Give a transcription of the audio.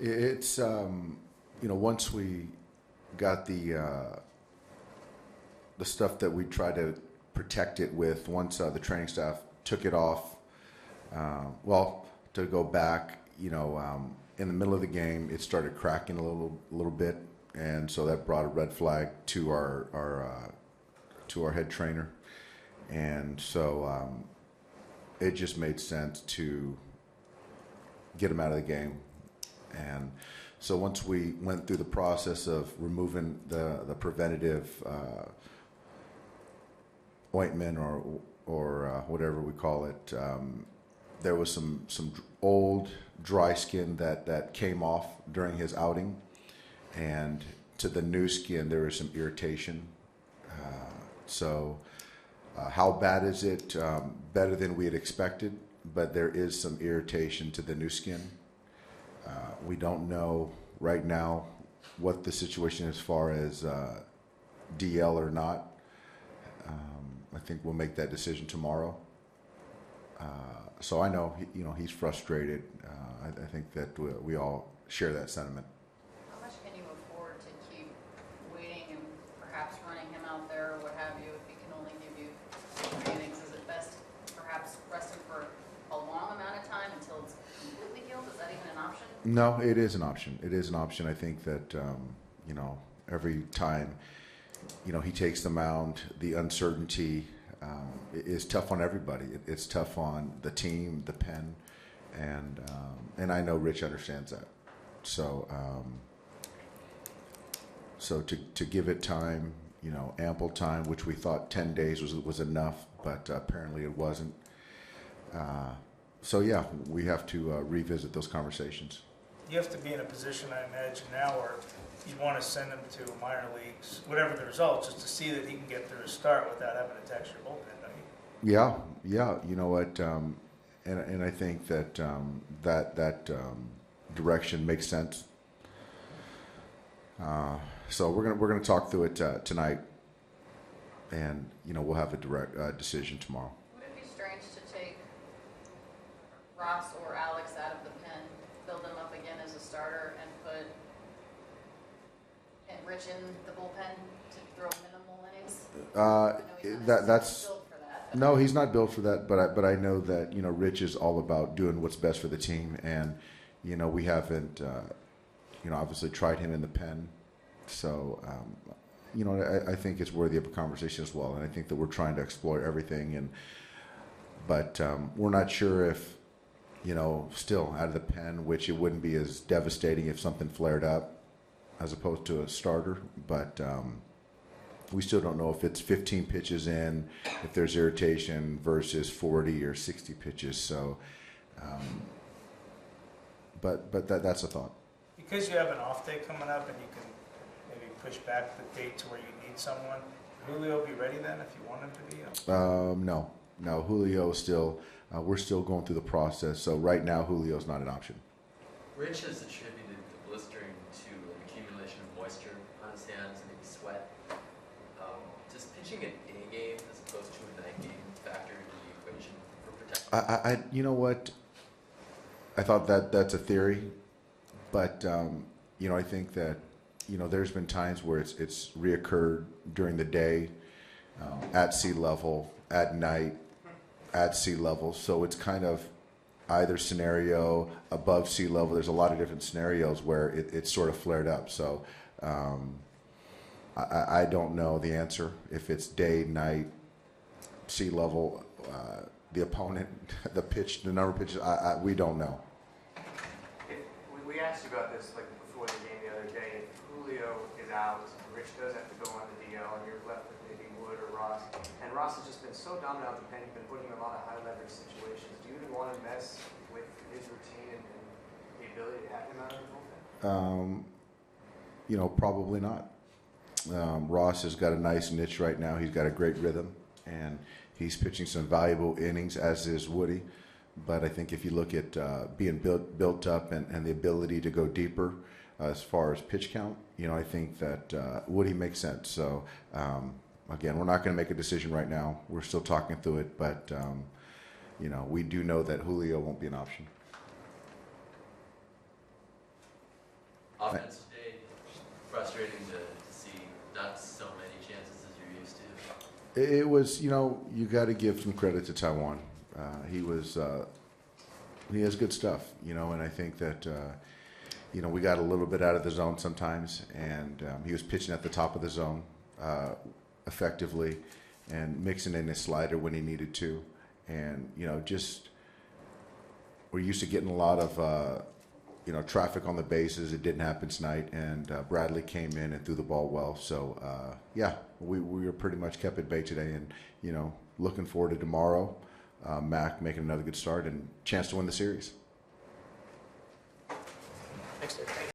It's once we got the stuff that we tried to protect it with, once the training staff took it off, to go back, in the middle of the game, it started cracking a little bit, and so that brought a red flag to our head trainer, and so it just made sense to get him out of the game. And so once we went through the process of removing the preventative ointment or whatever we call it, there was some old dry skin that came off during his outing, and to the new skin there was some irritation. How bad is it? Better than we had expected, but there is some irritation to the new skin. We don't know right now what the situation is as far as DL or not. I think we'll make that decision tomorrow. So I know he's frustrated. I think that we all share that sentiment. How much can you afford to keep waiting and perhaps running him out there or what have you if he can only give you 3 innings? Is it best perhaps rest him for a long amount of time until it's completely healed? Is that even an option? No, it is an option. It is an option. I think that every time he takes the mound, the uncertainty is tough on everybody. It's tough on the team, the pen, and I know Rich understands that. So to give it time, ample time, which we thought 10 days was enough, but apparently it wasn't. We have to revisit those conversations. You have to be in a position, I imagine, now where you want to send him to minor leagues, whatever the results, just to see that he can get through a start without having to tax your bullpen, don't you? Yeah. You know what? And I think that that direction makes sense. So we're gonna talk through it tonight, and we'll have a direct decision tomorrow. Would it be strange to take Ross or Alex out of the pen, build them up again as a starter, and put Rich in the bullpen to throw minimal innings? That's built for that. No, he's not built for that. But I know that Rich is all about doing what's best for the team, and we haven't obviously tried him in the pen, so I think it's worthy of a conversation as well, and I think that we're trying to explore everything, but we're not sure if still out of the pen, which it wouldn't be as devastating if something flared up as opposed to a starter, but we still don't know if it's 15 pitches in, if there's irritation versus 40 or 60 pitches. So, but that's a thought. Because you have an off day coming up and you can maybe push back the date to where you need someone, will Julio be ready then if you want him to be? No. Julio still. We're still going through the process. So right now, Julio's not an option. Rich has attributed the blistering to an accumulation of moisture on his hands and maybe sweat. Does pitching an A game as opposed to a night game factor into the equation for protection? You know what? I thought that's a theory, but I think that there's been times where it's reoccurred during the day, at sea level, at night, at sea level. So it's kind of either scenario above sea level. There's a lot of different scenarios where it's sort of flared up. So I don't know the answer if it's day, night, sea level, the opponent, the pitch, the number of pitches. We don't know. We asked you about this before the game the other day. If Julio is out, Rich does have to go on the DL, and you're left with maybe Wood or Ross. And Ross has just been so dominant on the pen. You've been putting him in a lot of high leverage situations. Do you even want to mess with his routine and the ability to have him out of the bullpen? Probably not. Ross has got a nice niche right now. He's got a great rhythm, and he's pitching some valuable innings, as is Woody. But I think if you look at being built up and the ability to go deeper as far as pitch count, I think that Woody makes sense. So, again, we're not going to make a decision right now. We're still talking through it, but, we do know that Julio won't be an option. Offense today, frustrating to see not so many chances as you're used to. It was, you got to give some credit to Taiwan. He has good stuff, and I think that, we got a little bit out of the zone sometimes, and he was pitching at the top of the zone effectively and mixing in his slider when he needed to. And, just we're used to getting a lot of, traffic on the bases. It didn't happen tonight, and Bradley came in and threw the ball well. So, we were pretty much kept at bay today, and, looking forward to tomorrow. Mac making another good start and chance to win the series. Thanks, Dave.